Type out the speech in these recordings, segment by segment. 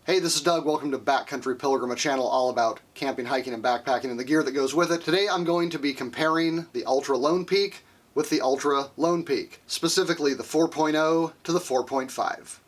Hey, this is Doug. Welcome to Backcountry Pilgrim, a channel all about camping, hiking, and backpacking and the gear that goes with it. Today I'm going to be comparing the Altra Lone Peak with the Altra Lone Peak, specifically the 4.0 to the 4.5.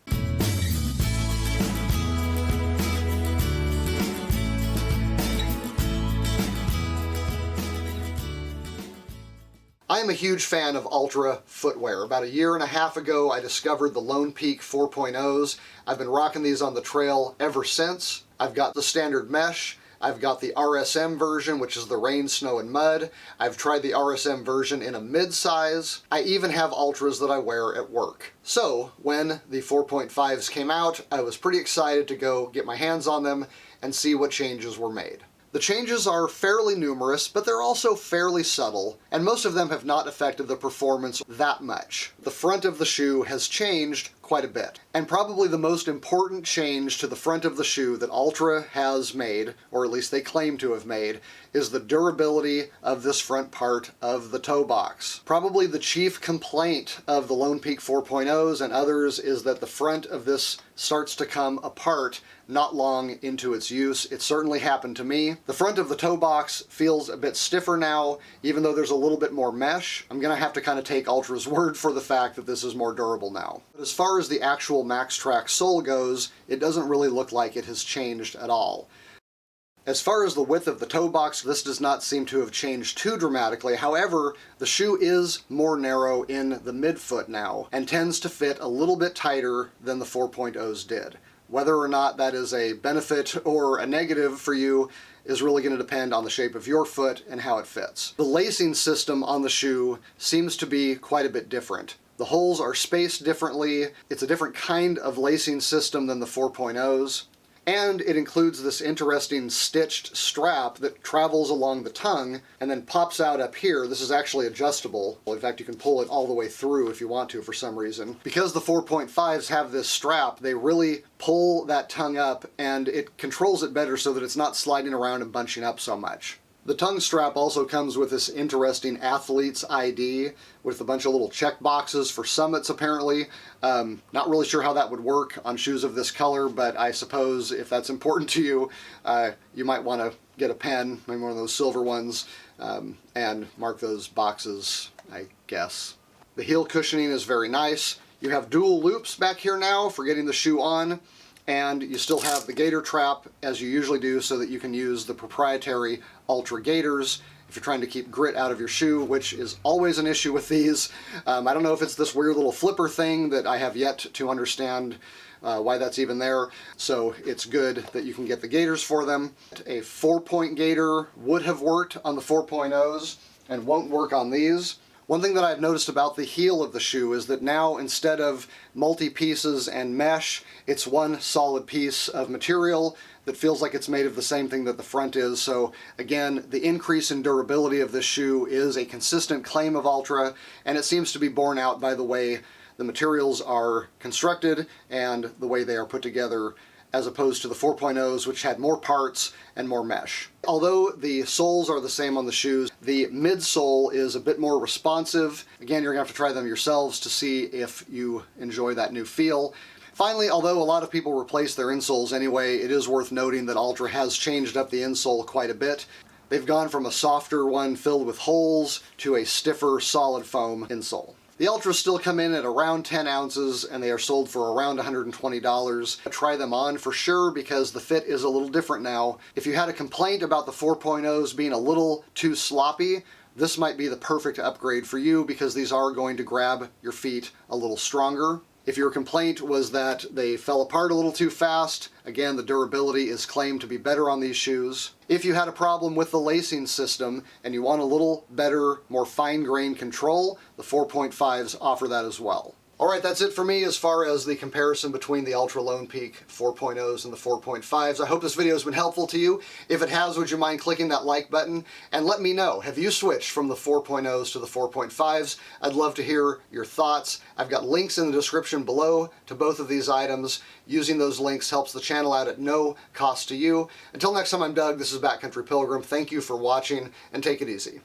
I am a huge fan of Altra footwear. About a year and a half ago, I discovered the Lone Peak 4.0s. I've been rocking these on the trail ever since. I've got the standard mesh. I've got the RSM version, which is the rain, snow, and mud. I've tried the RSM version in a mid-size. I even have Altras that I wear at work. So, when the 4.5s came out, I was pretty excited to go get my hands on them and see what changes were made. The changes are fairly numerous, but they're also fairly subtle, and most of them have not affected the performance that much. The front of the shoe has changed quite a bit, and probably the most important change to the front of the shoe that Altra has made, or at least they claim to have made, is the durability of this front part of the toe box. Probably the chief complaint of the Lone Peak 4.0s and others is that the front of this starts to come apart not long into its use. It certainly happened to me. The front of the toe box feels a bit stiffer now, even though there's a little bit more mesh. I'm gonna have to kind of take Altra's word for the fact that this is more durable now. But as far as the actual MaxTrack sole goes, it doesn't really look like it has changed at all. As far as the width of the toe box, this does not seem to have changed too dramatically. However, the shoe is more narrow in the midfoot now and tends to fit a little bit tighter than the 4.0s did. Whether or not that is a benefit or a negative for you is really going to depend on the shape of your foot and how it fits. The lacing system on the shoe seems to be quite a bit different. The holes are spaced differently. It's a different kind of lacing system than the 4.0s. And it includes this interesting stitched strap that travels along the tongue and then pops out up here. This is actually adjustable. In fact, you can pull it all the way through if you want to for some reason. Because the 4.5s have this strap, they really pull that tongue up and it controls it better so that it's not sliding around and bunching up so much. The tongue strap also comes with this interesting athlete's ID with a bunch of little check boxes for summits apparently. Not really sure how that would work on shoes of this color, but I suppose if that's important to you, you might want to get a pen, maybe one of those silver ones, and mark those boxes, I guess. The heel cushioning is very nice. You have dual loops back here now for getting the shoe on. And you still have the gator trap, as you usually do, so that you can use the proprietary Altra gaiters if you're trying to keep grit out of your shoe, which is always an issue with these. I don't know if it's this weird little flipper thing that I have yet to understand why that's even there. So it's good that you can get the gaiters for them. A 4-point gaiter would have worked on the 4.0s and won't work on these. One thing that I've noticed about the heel of the shoe is that now, instead of multi-pieces and mesh, it's one solid piece of material that feels like it's made of the same thing that the front is. So again, the increase in durability of this shoe is a consistent claim of Altra, and it seems to be borne out by the way the materials are constructed and the way they are put together, as opposed to the 4.0s, which had more parts and more mesh. Although the soles are the same on the shoes, the midsole is a bit more responsive. Again, you're gonna have to try them yourselves to see if you enjoy that new feel. Finally, although a lot of people replace their insoles anyway, it is worth noting that Altra has changed up the insole quite a bit. They've gone from a softer one filled with holes to a stiffer solid foam insole. The Altras still come in at around 10 ounces and they are sold for around $120. Try them on for sure because the fit is a little different now. If you had a complaint about the 4.0s being a little too sloppy, this might be the perfect upgrade for you because these are going to grab your feet a little stronger. If your complaint was that they fell apart a little too fast, again, the durability is claimed to be better on these shoes. If you had a problem with the lacing system and you want a little better, more fine-grained control, the 4.5s offer that as well. Alright, that's it for me as far as the comparison between the Altra Lone Peak 4.0s and the 4.5s. I hope this video has been helpful to you. If it has, would you mind clicking that like button? And let me know, have you switched from the 4.0s to the 4.5s? I'd love to hear your thoughts. I've got links in the description below to both of these items. Using those links helps the channel out at no cost to you. Until next time, I'm Doug. This is Backcountry Pilgrim. Thank you for watching, and take it easy.